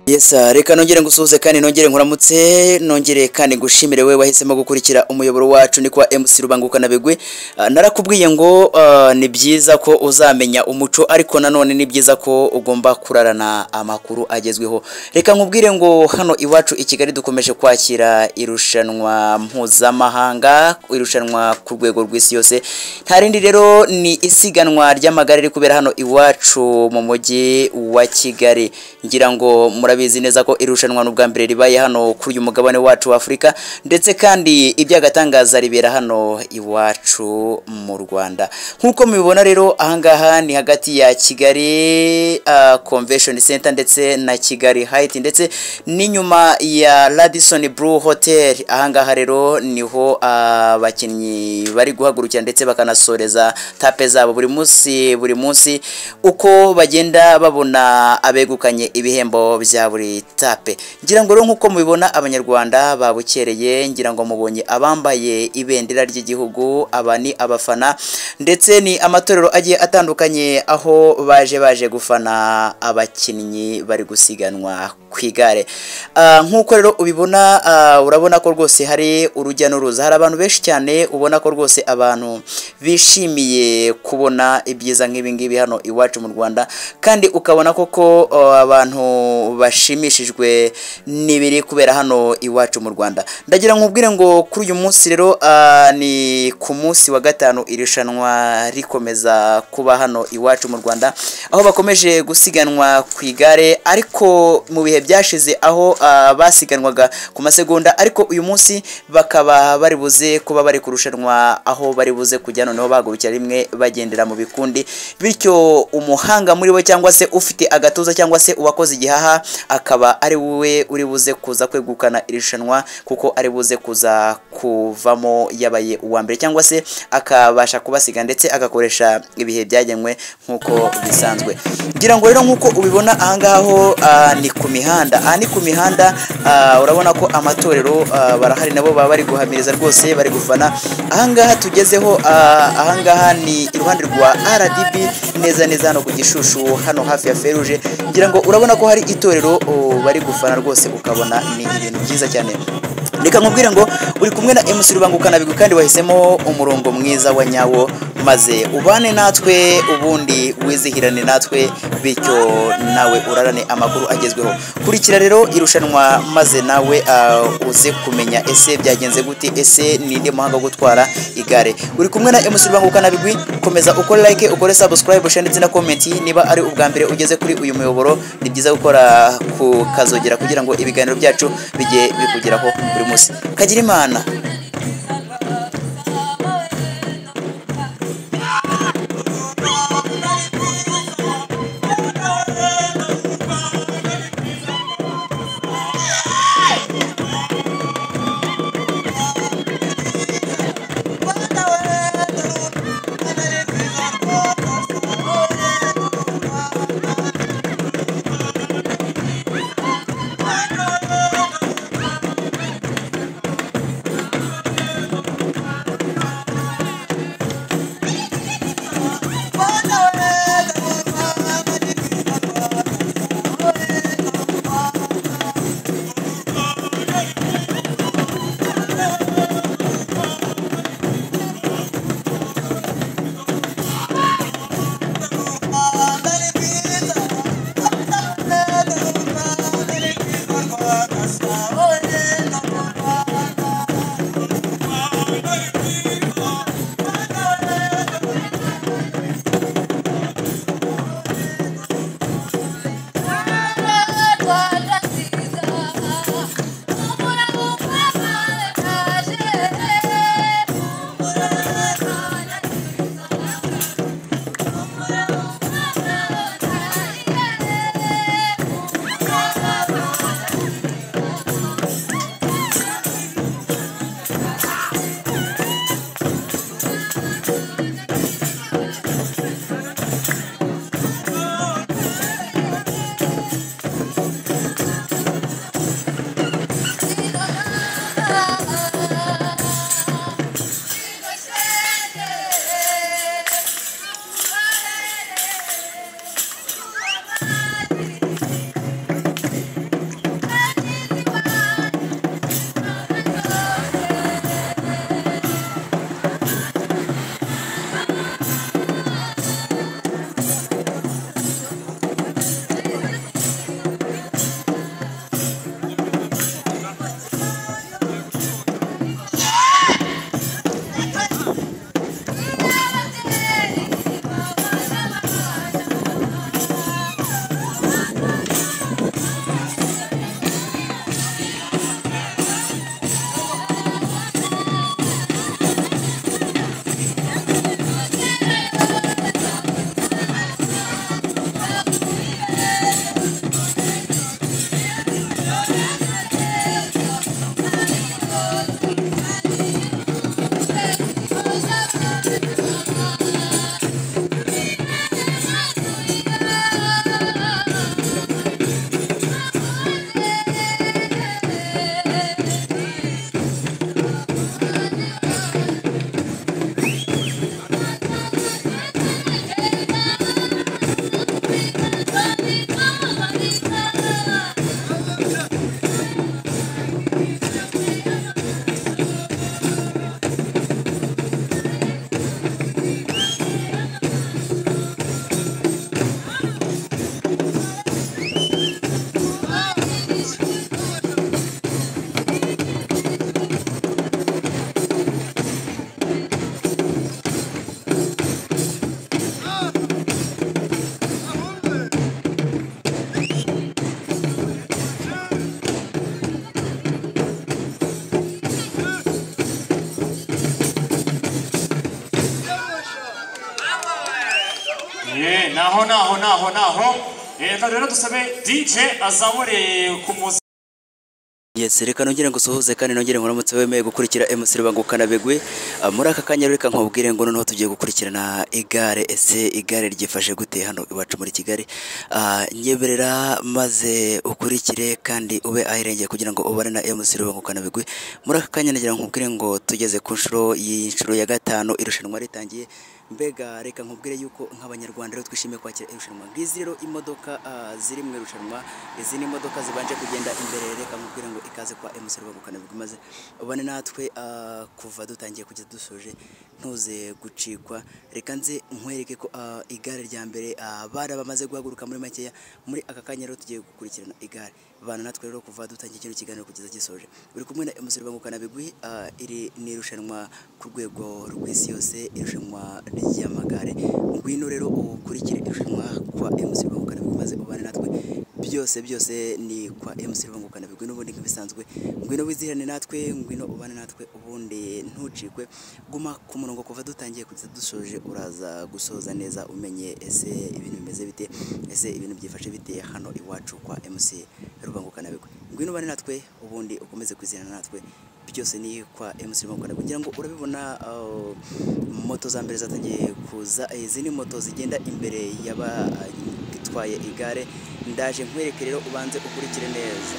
Yes, reka nongere ngusuhuze kandi nongere nkuramutse nongere kandi ngushimire we wahisemo gukurikira umuyoboro wacu ni kwa MC Rubanguka na Bigwi. Narakubwiye ngo ni byiza ko uzamenya umuco ariko nanone ni byiza ko ugomba kurarana amakuru agezweho. Reka nkubwire ngo hano iwacu i Kigali dukomeje kwakira irushanwa mpuzamahanga, irushanwa ku rwego rw'isi yose. Nta rindi rero ni isiganwa ry'amagare riri kubera hano iwacu mu mujyi wa Kigali. Ngira ngo murabizi neza ko irushanwa n'ubwa mbere ribaye hano kuri uyu mugabane wacu wa Afrika, ndetse kandi iby'agatangaza ribera hano iwacu mu Rwanda. Nkuko mubibona rero ahangaha ni hagati ya Kigali Convention Center ndetse na Kigali Height, ndetse n'inyuma ya Radisson Blue Hotel. Ahangaha rero niho abakinnyi bari guhagurukira ndetse bakanasoreza tape zabo buri munsi uko bagenda babona abegukanye ibihembo bya buri tape. Ngira ngo rero nkuko mubibona abanyarwanda babukereye, ngira ngo mubonye abambaye ibendera ry'igihugu, aba ni abafana ndetse ni amatorero agiye atandukanye aho baje gufana abakinnyi bari gusiganwa ku igare. Nkuko rero ubibona urabona ko rwose hari urujya n'uruza, hari abantu benshi cyane, ubona ko rwose abantu bishimiye kubona ibyiza nk'ibi ngibi hano iwacu mu Rwanda, kandi ukabona koko abantu bashimishijwe n'ibiri kubera hano iwacu mu Rwanda. Ndagira nkubwire ngo kuri uyu munsi rero ni ku munsi wa gatanu irushanwa rikomeza kuba hano iwacu mu Rwanda, aho bakomeje gusiganwa ku igare ariko mu bihe byashize aho basiganwaga ku masegonda, ariko uyu munsi bakaba bari buze kuba bari kurushanwa aho bari buze kujya noneho bahagurukira rimwe bagendera mu bikundi, bityo umuhanga muri bo cyangwa se ufite agatuza cyangwa se uwakoze igihaha akaba ari we uri buze kuza kwegukana irushanwa, kuko ari buze kuza kuvamo yabaye uwa mbere cyangwa se akabasha kubasiga ndetse agakoresha ibihe byagenwe nkuko bisanzwe. Ngira ngo rero nkuko ubibona ahangaho ni ku mihanda, ni ku mihanda. Urabona ko amatorero barahari nabo baba bari guhamiriza rwose, bari gufana. Ahangaha tugezeho ahangaha ni iruhande rwa RDB neza hano ku Gishushu, hano hafi ya Feruje. Ngira ngo urabona ko hari itorero bari gufana rwose, ukabona ni ibintu byiza cyane. Reka nkubwire ngo uri kumwe na MC Rubanguka na Bigwi, kandi wahisemo umurongo mwiza wa nyawo, maze ubane natwe ubundi wizihirane natwe, bityo nawe urarane amakuru agezweho. Kurikira rero irushanwa maze nawe uze kumenya ese byagenze gute, ese ninde muhanga gutwara igare. Uri kumwe na MC Rubanguka na Bigwi, komeza ukore like, ukore subscribe, share ndetse na comment. Niba ari ubwa mbere ugeze kuri uyu muyoboro, ni byiza gukora ku kazogera kugira ngo ibiganiro byacu bijye bikugeraho buri munsi. Kagira Imana. naho reka rero dusabe DJ azamure ku muzi. Yes, reka nongere ngusuhuze kandi nongere nkuramutse wemeye gukurikira MC Rubangukana Bigwi. Muri aka kanya reka nkubwire ngo noneho tugiye gukurikirana igare. Ese igare ryifashe gute hano iwacu muri Kigali? Nyeberera maze ukurikire kandi ube ahirengeye kugira ngo ubane na MC Rubangukana Bigwi. Muri aka kanya nagira nkubwire ngo tugeze ku nshuro ya 5 irushanwa ritangiye. Mbega reka nkubwire yuko nk'abanyarwanda rero twishimiye kwakira irushanwa. Ngizi rero imodoka ziri mu irushanwa, izi ni imodoka zibanje kugenda imbere. Reka nkubwire ngo ikaze kwa MC Rubangukana Bigwi maze ubane natwe kuva dutangiye kugeza dusoje ntuze gucikwa. Reka nze nkwereke ko igare rya mbere bari bamaze guhaguruka muri makeya. Muri aka kanya rero tugiye gukurikirana igare bana natwe rero kuva dutangiye kino kiganiro kugeza gisoje. Uri kumwe na MC Rubangukana Bigwi. Iri ni irushanwa ku rwego rw'isi yose, irushanwa ry'amagare. Ngwino rero ukurikire irushanwa kwa MC Rubangukana Bigwi maze ubane natwe. Byose ni kwa MC Rubangukana Bigwi n'ubundi nk'ibisanzwe. Ngwino wizihane natwe, ngwino ubane natwe ubundi ntucikwe. Guma ku murongo kuva dutangiye kugeza dusoje, uraza gusoza neza umenye ese ibintu bimeze bite, ese ibintu byifashe bite hano iwacu kwa MC Rubangukana Bigwi. Ngwino ubane natwe ubundi ukomeze kwizihana natwe. Byose ni kwa MC Rubangukana Bigwi. Kugira ngo urabibona moto za mbere zatangiye kuza. Izi ni moto zigenda imbere y'aba gitwaye igare. Ndaje nkwereke rero ubanze ukurikire neza.